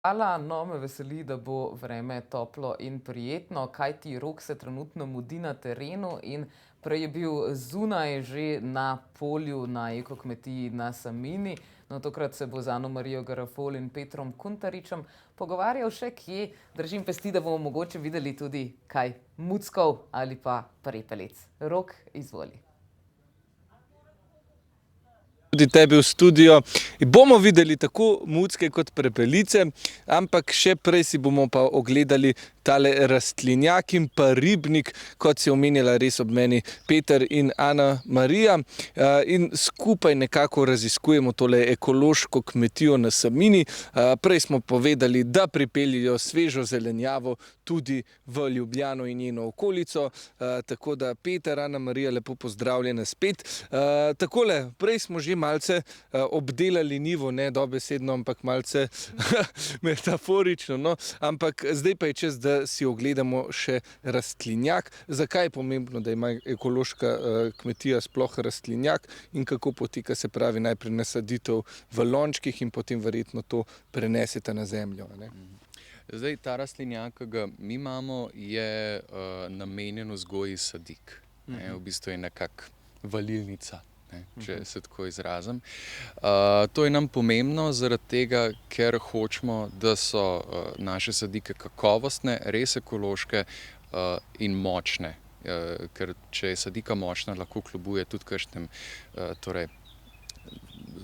Hvala, no, me veseli, da bo vreme toplo in prijetno, kajti Rok se trenutno mudi na terenu in prej je bil zunaj že na polju na ekokmetiji na Samini. No, tokrat se bo z Ano-Marijo Garafol in Petrom Kuntaričem pogovarjal še kje. Držim pesti, da bomo mogoče videli tudi kaj muckov ali pa prepelic. Rok, izvoli. Tudi tebi v studio. Bomo videli tako mucke kot prepelice, ampak še prej si bomo pa ogledali tale rastlinjak in pa ribnik, kot si omenjala res ob meni Peter in Ana-Marija. In skupaj nekako raziskujemo tole ekološko kmetijo na Samini. Prej smo povedali, da pripeljejo svežo zelenjavo tudi v Ljubljano in njeno okolico. Tako da Peter, Ana-Marija, lepo pozdravljena spet. Takole, prej smo že malce obdelali njivo, ne dobesedno, ampak malce metaforično, no. Ampak zdaj pa je čas, da si ogledamo še rastlinjak. Zakaj je pomembno, da ima ekološka kmetija sploh rastlinjak in kako poteka, se pravi, najprej nasaditev v lončkih in potem verjetno to prenesete na zemljo, ne? Zdaj, ta rastlinjak, ki ga mi imamo, je namenjen vzgoji sadik. V bistvu je nekako valilnica, če se tako izrazim. To je nam pomembno zaradi tega, ker hočemo, da so naše sadike kakovostne, res ekološke in močne. Ker če je sadika močna, lahko kljubuje tudi kakšnim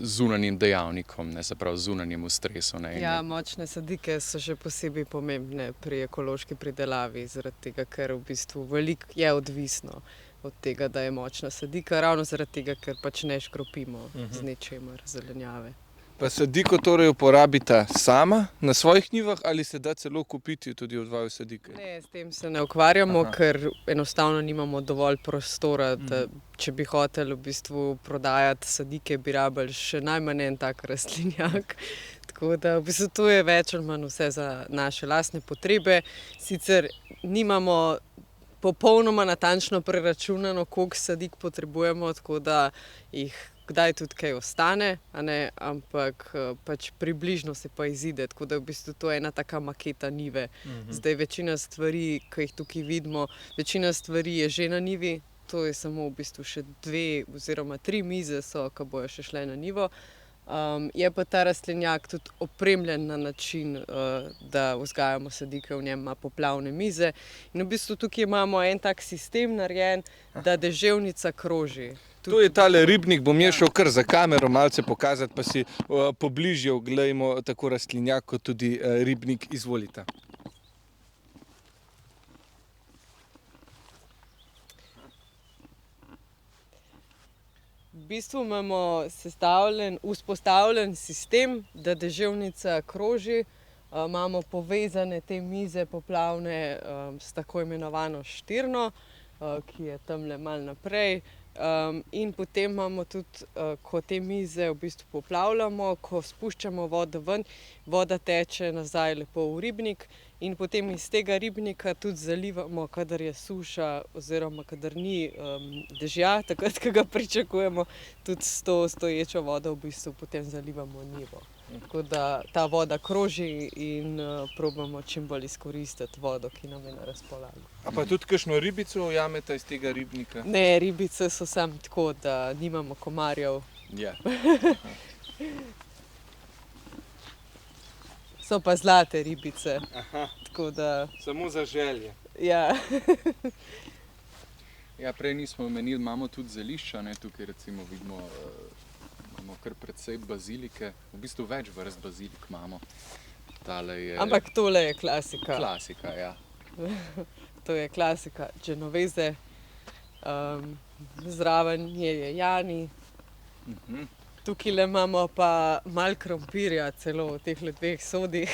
zunanjim dejavnikom, se pravi zunanjemu stresu. Ja, močne sadike so še posebej pomembne pri ekološki pridelavi, zaradi tega, ker v bistvu veliko je odvisno od tega, da je močna sadika, ravno zaradi tega, ker pač ne škropimo z ničemer zelenjave. Pa sadiko torej uporabita sama na svojih njivah ali se da celo kupiti tudi od vaju sadike? Ne, s tem se ne ukvarjamo, ker enostavno nimamo dovolj prostora, da če bi hoteli v bistvu prodajati sadike, bi rabili še najmanj en tak rastlinjak. Tako da v bistvu to je več ali manj vse za naše lastne potrebe. Sicer nimamo popolnoma natančno preračunano, koliko sadik potrebujemo, tako da jih kdaj tudi kaj ostane, ampak pač približno se pa izide, tako da v bistvu to je ena taka maketa njive. Zdaj večina stvari, ki jih tukaj vidimo, večina stvari je že na njivi, to je samo v bistvu še 2 oziroma 3 mize so, ki bojo še šle na njivo. Je pa ta rastlinjak tudi opremljen na način, da vzgajamo sadike, v njem ima poplavne mize. In v bistvu tukaj imamo en tak sistem narejen, da deževnica kroži. To je tale ribnik, bom jaz šel kar za kamero malce pokazati, pa si pobližje oglejmo tako rastlinjak kot tudi ribnik. Izvolite. V bistvu imamo vzpostavljen sistem, da deževnica kroži. Imamo povezane te mize poplavne s tako imenovano štirno, ki je tamle malo naprej. In potem imamo tudi, ko te mize v bistvu poplavljamo, ko spuščamo vodo ven, voda teče nazaj lepo v ribnik in potem iz tega ribnika tudi zalivamo, kadar je suša oziroma kadar ni dežja, takrat, ko ga pričakujemo, tudi s to stoječo vodo v bistvu potem zalivamo njivo. Tako da ta voda kroži in probamo čim bolj izkoristiti vodo, ki nam je na razpolago. A pa tudi kakšno ribico ujamete iz tega ribnika? Ne, ribice so samo tako, da nimamo komarjev. Ja. So pa zlate ribice. Tako da... Samo za želje. Ja. Ja, prej nismo omenili, imamo tudi zelišča, tukaj recimo vidimo, imamo kar precej bazilike, v bistvu več vrst bazilik imamo. Ampak tole je klasika. Klasika, ja. To je klasika Genovese. Zraven je jani. Tukajle imamo pa malo krompirja celo v tehle 2 sodih.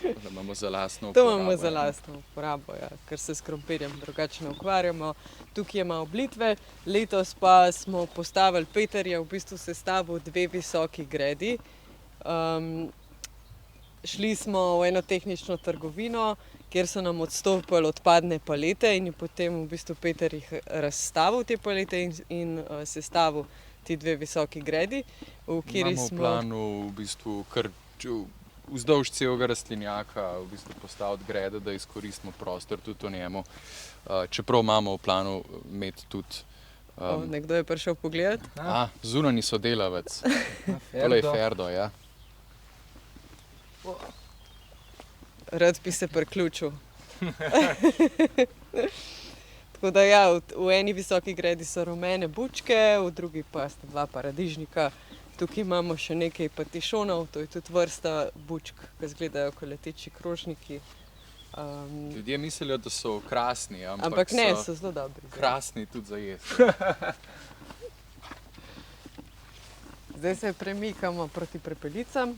Da imamo za lastno To uporabo. imamo za lastno uporabo, ja, ker se s krompirjem drugače ne ukvarjamo. Tukaj je malo blitve, letos pa smo postavili, Peter je v bistvu sestavil 2 visoki gredi. Šli smo v eno tehnično trgovino, kjer so nam odstopili odpadne palete in je potem v bistvu Peter jih razstavil te palete in sestavil ti 2 visoki gredi, v kateri smo... Imamo v planu v bistvu kar vzdolž celega rastlinjaka v bistvu postaviti grede, da izkoristimo prostor tudi v njemu. Čeprav imamo v planu imeti tudi Nekdo je prišel pogledat. zunanji sodelavec. Tole je Ferdo, ja. Rad bi se priključil. Tako da ja, v eni visoki gredi so rumene bučke, v drugi pa sta dva paradižnika. Tukaj imamo še nekaj patišonov, to je tudi vrsta bučk, ki izgledajo kot leteči krožniki. Ljudje mislijo, da so krasni, Ampak ne, so zelo dobri. krasni tudi za jesti. Zdaj se premikamo proti prepelicam.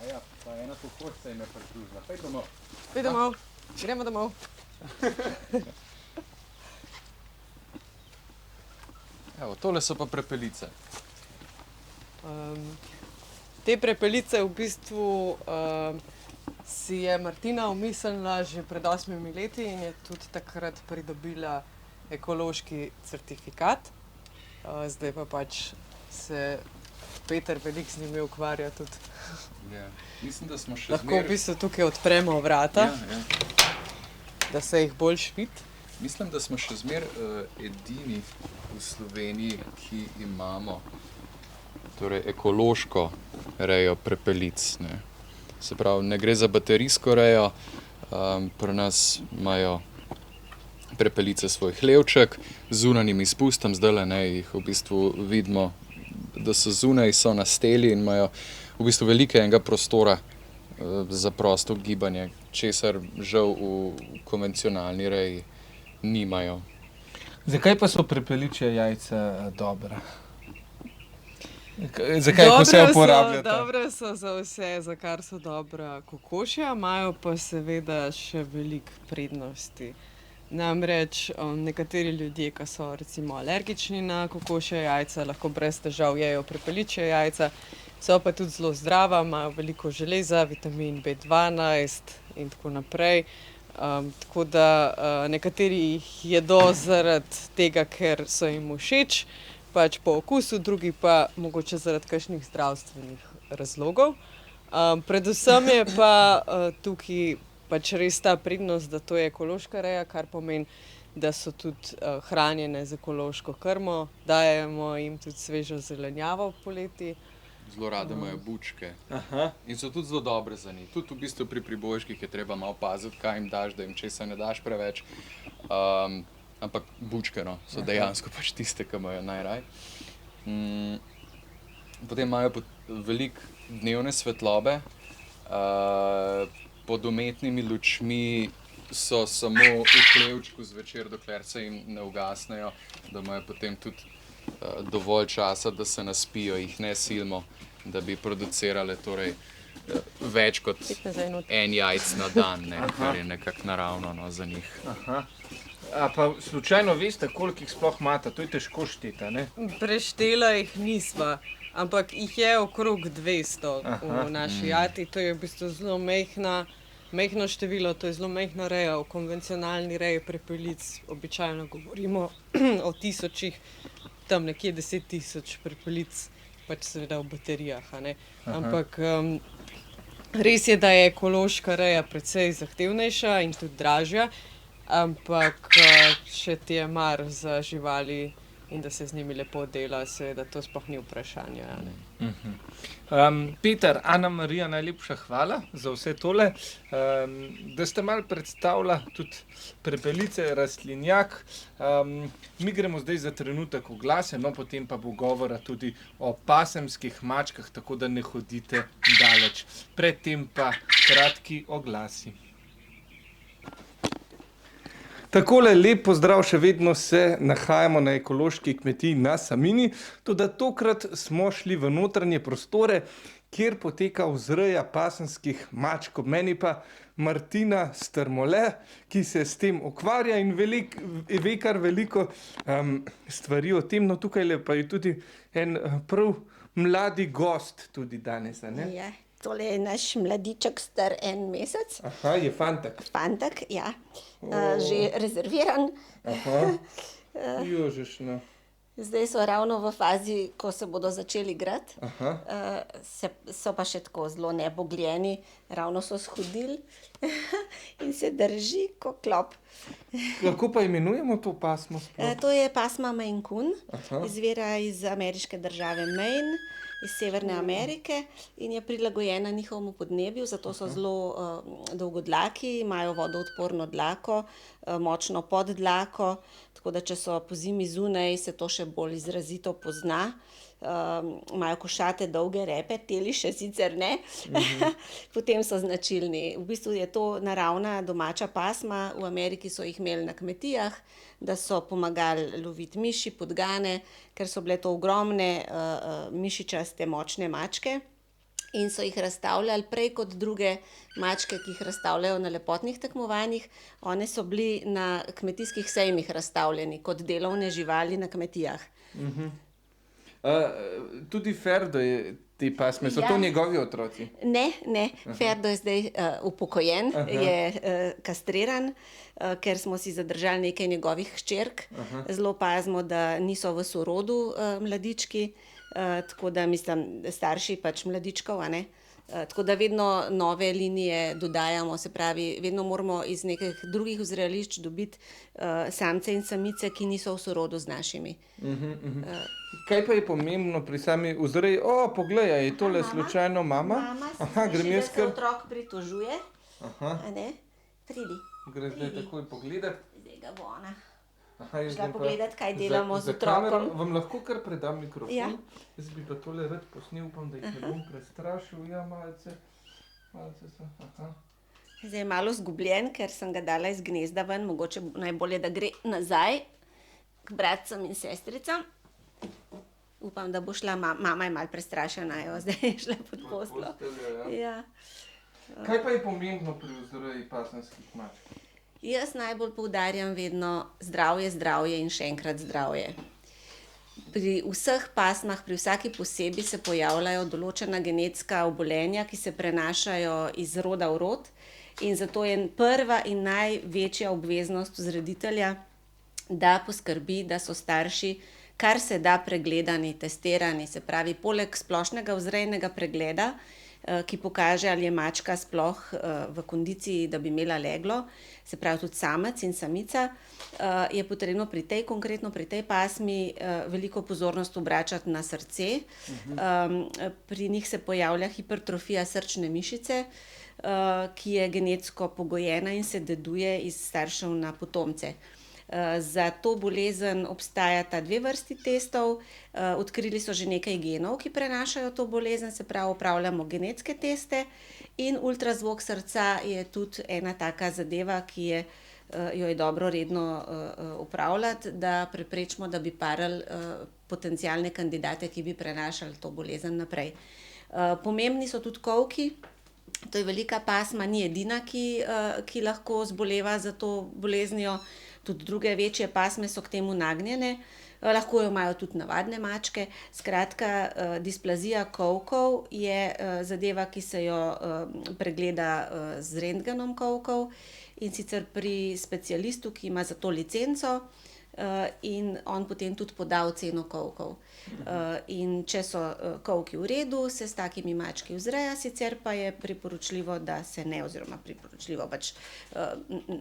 Ja, pa ena pohod se je me pridružila. Pej domov. Pej domov, gremo domov. Evo, tole so pa prepelice. Te prepelice v bistvu si je Martina umislila že pred 8 leti in je tudi takrat pridobila ekološki certifikat. Zdaj pa pač se Peter veliko z njimi ukvarja tudi. Ja. Mislim, da smo še Lahko v bistvu tukaj odpremo vrata, da se jih bolj vidi. Mislim, da smo še zmer edini v Sloveniji, ki imamo torej ekološko rejo prepelic. Ne. Se pravi, ne gre za baterijsko rejo, pri nas imajo prepelice svoj hlevček z zunanjim izpustom, zdajle ne, jih v bistvu vidimo, da so zunaj, so na steli in imajo v bistvu velikega prostora za prosto gibanje, česar žal v konvencionalni reji nimajo. Zakaj pa so prepeličje jajca dobra? Zakaj jih vse uporabljate? Dobre so za vse, za kar so dobra kokošja, imajo pa seveda še veliko prednosti. Namreč nekateri ljudje, ki so recimo alergični na kokošja jajca, lahko brez težav jejo prepeličje jajca, so pa tudi zelo zdrava, imajo veliko železa, vitamin B12 in tako naprej. Tako da nekateri jih jedo zaradi tega, ker so jim všeč, pač po okusu, drugi pa mogoče zaradi kakšnih zdravstvenih razlogov. Predvsem je pa tukaj pač res ta prednost, da to je ekološka reja, kar pomeni, da so tudi hranjene z ekološko krmo, dajemo jim tudi svežo zelenjavo poleti. Zelo rade imajo bučke. In so tudi zelo dobre za njih. Tudi v bistvu pri pribojških je treba malo paziti, kaj jim daš, da jim česa ne daš preveč. Ampak bučke so dejansko pač tiste, ki imajo najraj. Potem imajo veliko dnevne svetlobe. Pod umetnimi lučmi so samo v hlevčku zvečer, dokler se jim ne ugasnejo, da imajo potem tudi dovolj časa, da se naspijo, jih ne silimo, da bi producirale torej več kot en jajc na dan, ne, kar je nekako naravno za njih. A pa slučajno veste, koliko jih sploh imate? To je težko šteti, ne? Preštela jih nisva, ampak jih je okrog 200 v naši jati. To je v bistvu zelo majhno število, to je zelo majhna reja. V konvencionalni reji prepelic običajno govorimo o tisočih, tam nekje 10 000 prepelic, pač seveda v baterijah, a ne. Ampak res je, da je ekološka reja precej zahtevnejša in tudi dražja, ampak če ti je mar za živali in da se z njimi lepo dela, seveda to sploh ni vprašanje, a ne. Peter, Ana Marija, najlepša hvala za vse tole, da ste malo predstavila tudi prepelice, rastlinjak. Mi gremo zdaj za trenutek v glase, no potem pa bo govora tudi o pasemskih mačkah, tako da ne hodite daleč. Predtem pa kratki oglasi. Takole lep pozdrav, še vedno se nahajamo na ekološki kmetiji na Samini, toda tokrat smo šli v notranje prostore, kjer poteka vzreja pasemskih mačk. Ob meni pa Martina Strmole, ki se s tem ukvarja in ve kar veliko stvari o tem. No, tukaj pa je tudi en prav mladi gost tudi danes, a ne? Ja, tole je naš mladiček, star 1 mesec. Aha, je fantak. Fantak, ja. Že rezerviran. Jožeš, no. Zdaj so ravno v fazi, ko se bodo začeli igrati. So pa še tako zelo nebogljeni, ravno so shodili in se drži kot klop. Kako pa imenujemo to pasmo? To je pasma Maine Coon, izvira iz ameriške države Maine, iz Severne Amerike in je prilagojena njihovemu podnebju, zato so zelo dolgodlaki, imajo vodoodporno dlako, močno poddlako, tako da če so pozimi zunaj, se to še bolj izrazito pozna. Imajo košate dolge repe, teli še sicer ne, potem so značilni. V bistvu je to naravna domača pasma, v Ameriki so jih imeli na kmetijah, da so pomagali loviti miši, podgane, ker so bile to ogromne mišičaste močne mačke in so jih razstavljali prej kot druge mačke, ki jih razstavljajo na lepotnih tekmovanjih. One so bili na kmetijskih sejmih razstavljeni kot delovne živali na kmetijah. Tudi Ferdo je te pasme, so to njegovi otroci? Ne, Ferdo je zdaj upokojen, je kastriran, ker smo si zadržali nekaj njegovih hčerk. Zelo pazimo, da niso v sorodu mladički, tako da mislim, starši pač mladičkov, a ne. Tako da vedno nove linije dodajamo, se pravi, vedno moramo iz nekih drugih vzrejališč dobiti samce in samice, ki niso v sorodu z našimi. Kaj pa je pomembno pri sami vzreji? Poglej, je tole slučajno mama? Mama se sliši, da se otrok pritožuje. Pridi. Gre zdaj takoj pogledat. Zdaj ga bo ona. Šla pogledat, kaj delamo z otrokom. Vam lahko kar predam mikrofon? Ja. Jaz bi pa tole rad posnel, upam, da jih ne bom prestrašil. Ja, malce so, Zdaj je malo zgubljen, ker sem ga dala iz gnezda ven, mogoče najbolje, da gre nazaj k bratcem in sestricam. Upam, da bo šla, mama je malo prestrašena, zdaj je šla pod posteljo. Ja. Kaj pa je pomembno pri vzreji pasemskih mačk? Jaz najbolj poudarjam vedno zdravje in še enkrat zdravje. Pri vseh pasmah, pri vsaki posebej se pojavljajo določena genetska obolenja, ki se prenašajo iz roda v rod in zato je prva in največja obveznost vzreditelja, da poskrbi, da so starši kar se da pregledani, testirani, se pravi, poleg splošnega vzrejnega pregleda, ki pokaže, ali je mačka sploh v kondiciji, da bi imela leglo, se pravi tudi samec in samica, je potrebno konkretno pri tej pasmi veliko pozornost obračati na srce. Pri njih se pojavlja hipertrofija srčne mišice, ki je genetsko pogojena in se deduje iz staršev na potomce. Za to bolezen obstajata 2 vrsti testov, odkrili so že nekaj genov, ki prenašajo to bolezen, se pravi, opravljamo genetske teste in ultrazvok srca je tudi ena taka zadeva, ki jo je dobro redno opravljati, da preprečimo, da bi parali potencialne kandidate, ki bi prenašali to bolezen naprej. Pomembni so tudi kolki, to je velika pasma, ni edina, ki lahko zboleva za to boleznijo. Tudi druge večje pasme so k temu nagnjene, lahko jo imajo tudi navadne mačke. Skratka, displazija kolkov je zadeva, ki se jo pregleda z rentgenom kolkov in sicer pri specialistu, ki ima za to licenco in on potem tudi poda oceno kolkov. In če so kolki v redu, se s takimi mački vzreja, sicer pa je priporočljivo, da se ne, oziroma priporočljivo, pač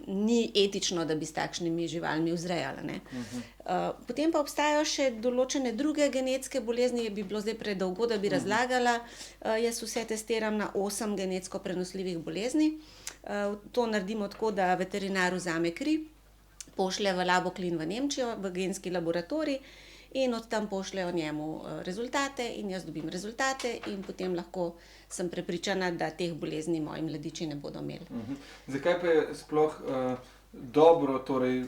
ni etično, da bi s takšnimi živalmi vzrejala, ne. Potem pa obstajajo še določene druge genetske bolezni, bi bilo zdaj predolgo, da bi razlagala. Jaz vse testiram na 8 genetsko prenosljivih bolezni. To naredimo tako, da veterinar vzame kri, pošlje v Laboklin v Nemčijo, v genski laboratorij in od tam pošljejo njemu rezultate in jaz dobim rezultate in potem lahko sem prepričana, da teh bolezni moji mladiči ne bodo imeli. Zakaj pa je sploh dobro torej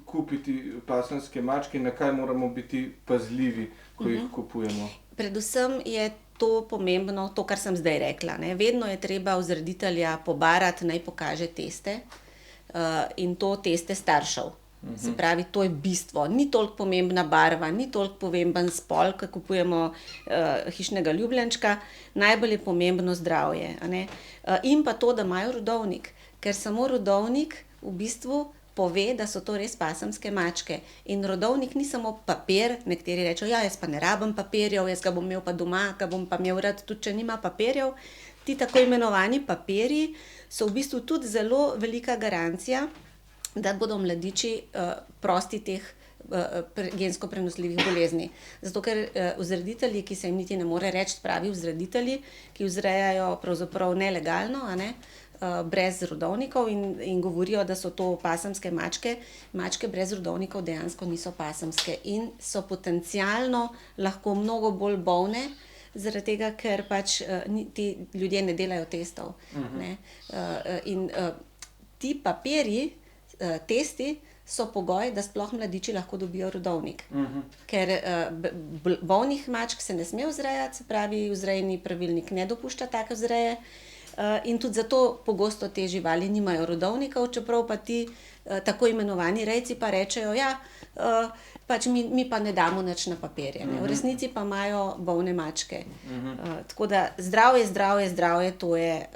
kupiti pasemske mačke, na kaj moramo biti pazljivi, ko jih kupujemo? Predvsem je to pomembno, to, kar sem zdaj rekla, ne. Vedno je treba vzreditelja pobarati, naj pokaže teste in to teste staršev. Se pravi, to je bistvo. Ni toliko pomembna barva, ni toliko pomemben spol, ko kupujemo hišnega ljubljenčka, najbolj je pomembno zdravje, a ne. In pa to, da imajo rodovnik, ker samo rodovnik v bistvu pove, da so to res pasemske mačke. In rodovnik ni samo papir, nekateri rečejo, ja, jaz pa ne rabim papirjev, jaz ga bom imel pa doma, ga bom pa imel rad, tudi če nima papirjev. Ti tako imenovani papirji so v bistvu tudi zelo velika garancija, da bodo mladiči prosti teh gensko prenosljivih bolezni. Zato, ker vzreditelji, ki se jim niti ne more reči pravi vzreditelji, ki vzrejajo pravzaprav nelegalno, brez rodovnikov in govorijo, da so to pasemske mačke. Mačke brez rodovnikov dejansko niso pasemske in so potencialno lahko mnogo bolj bolne, zaradi tega, ker pač ti ljudje ne delajo testov. Ne? In ti papirji, testi, so pogoj, da sploh mladiči lahko dobijo rodovnik. Ker bolnih mačk se ne sme vzrejati, se pravi, vzrejni pravilnik ne dopušča take vzreje. In tudi zato pogosto te živali nimajo rodovnikov, čeprav pa ti tako imenovani rejci pa rečejo, ja, pač mi pa ne damo nič na papirje. V resnici pa imajo bolne mačke. Tako da zdravje, to je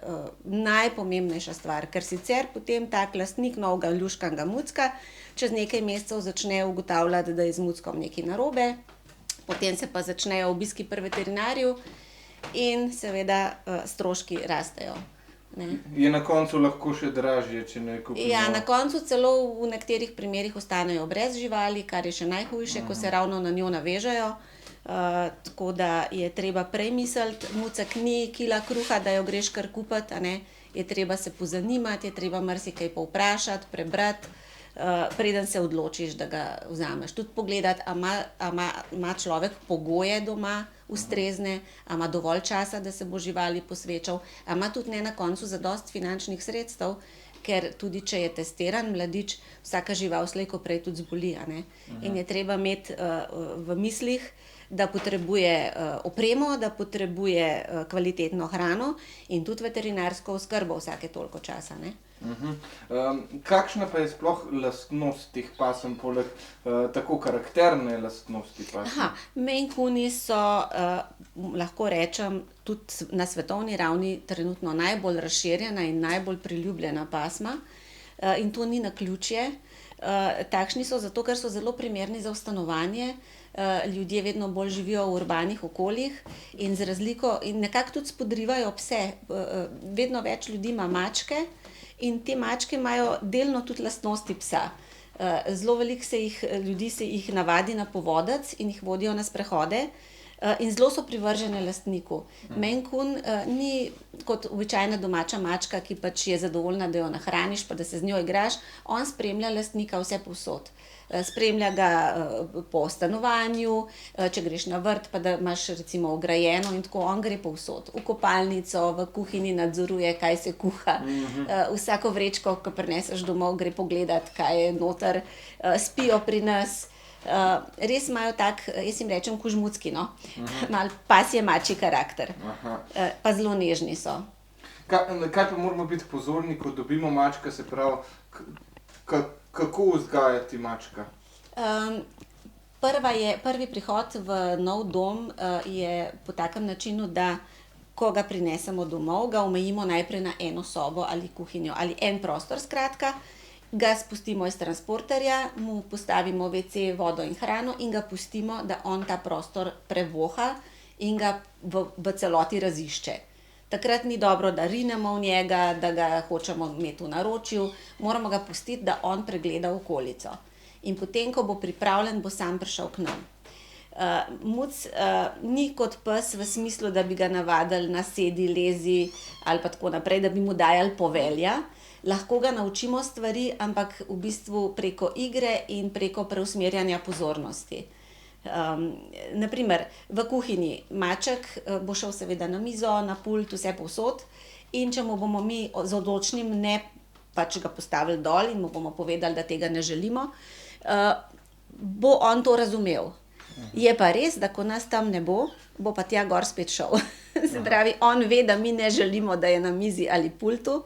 najpomembnejša stvar, ker sicer potem tak lastnik novega luškanega mucka čez nekaj mesecev začne ugotavljati, da je z muckom nekaj narobe, potem se pa začnejo obiski pri veterinarju in seveda stroški rastejo. Ne? Je na koncu lahko še dražje, če ne kupimo? Ja, na koncu celo v nekaterih primerih ostanejo brez živali, kar je še najhujše, ko se ravno na njo navežejo. Tako da je treba prej misliti, mucek ni kila kruha, da jo greš kar kupiti, je treba se pozanimati, je treba marsikaj povprašati, prebrati, preden se odločiš, da ga vzameš. Tudi pogledati, a ima človek pogoje doma ustrezne, a ima dovolj časa, da se bo živali posvečal, a ima tudi ne na koncu zadosti finančnih sredstev, ker tudi če je testiran mladič, vsaka žival slej ko prej tudi zboli. In je treba imeti v mislih, da potrebuje opremo, da potrebuje kvalitetno hrano in tudi veterinarsko oskrbo vsake toliko časa. Kakšna pa je sploh lastnost teh pasem, poleg tako karakterne lastnosti pasem? Maine Cooni so, lahko rečem, tudi na svetovni ravni trenutno najbolj razširjena in najbolj priljubljena pasma. In to ni naključje. Takšni so zato, ker so zelo primerni za stanovanje. Ljudje vedno bolj živijo v urbanih okoljih in z razliko in nekako tudi spodrivajo pse. Vedno več ljudi ima mačke in te mačke imajo delno tudi lastnosti psa. Zelo veliko ljudi se jih navadi na povodec in jih vodijo na sprehode in zelo so privržene lastniku. Maine Coon ni kot običajna domača mačka, ki pač je zadovoljna, da jo nahraniš pa da se z njo igraš. On spremlja lastnika vse povsod. Spremlja ga po stanovanju, če greš na vrt, pa da imaš recimo ograjeno in tako, on gre povsod. V kopalnico, v kuhinji nadzoruje, kaj se kuha. Vsako vrečko, ko prineseš domov, gre pogledat, kaj je noter. Spijo pri nas. Res imajo tak, jaz jim rečem kužmucki, malo pasje mačji karakter. Pa zelo nežni so. Kaj pa moramo biti pozorni, ko dobimo mačka, se pravi, kako vzgajati mačka? Prvi prihod v nov dom je po takem načinu, da ko ga prinesemo domov, ga omejimo najprej na eno sobo ali kuhinjo ali en prostor, skratka, ga spustimo iz transporterja, mu postavimo WC, vodo in hrano in ga pustimo, da on ta prostor prevoha in ga v celoti razišče. Takrat ni dobro, da rinemo v njega, da ga hočemo imeti v naročju, moramo ga pustiti, da on pregleda okolico. In potem, ko bo pripravljen, bo sam prišel k nam. Muc ni kot pes v smislu, da bi ga navadili na sedi, lezi ali pa tako naprej, da bi mu dajali povelja. Lahko ga naučimo stvari, ampak v bistvu preko igre in preko preusmerjanja pozornosti. Naprimer, v kuhinji maček bo šel seveda na mizo, na pult, vse povsod in če mu bomo mi z odločnim ne pač ga postavili dol in mu bomo povedali, da tega ne želimo, bo on to razumel. Je pa res, da ko nas tam ne bo, bo pa tja gor spet šel. Se pravi, on ve, da mi ne želimo, da je na mizi ali pultu,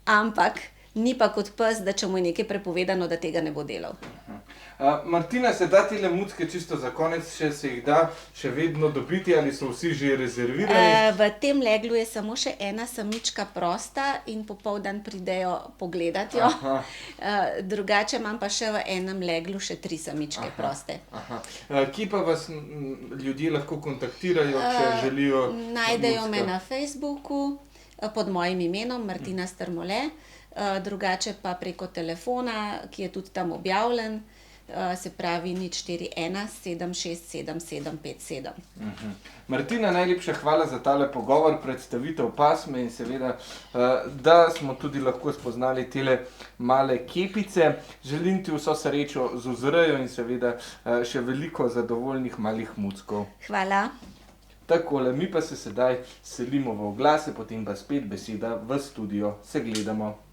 ampak Ni pa kot pes, da če mu je nekaj prepovedano, da tega ne bo delal. Martina, se da tile mucke čisto za konec, se jih da še vedno dobiti ali so vsi že rezervirani? V tem leglu je samo še ena samička prosta in popoldan pridejo pogledat jo. Drugače imam pa še v enem leglu še 3 samičke proste. Kje pa vas ljudje lahko kontaktirajo, če želijo? Najdejo me na Facebooku pod mojim imenom Martina Strmole, drugače pa preko telefona, ki je tudi tam objavljen, se pravi 041 767 757. Martina, najlepša hvala za tale pogovor, predstavitev pasme in seveda, da smo tudi lahko spoznali tele male kepice. Želim ti vso srečo z vzrejo in seveda še veliko zadovoljnih malih muckov. Hvala. Takole, mi pa se sedaj selimo v oglase, potem pa spet beseda v studio. Se gledamo.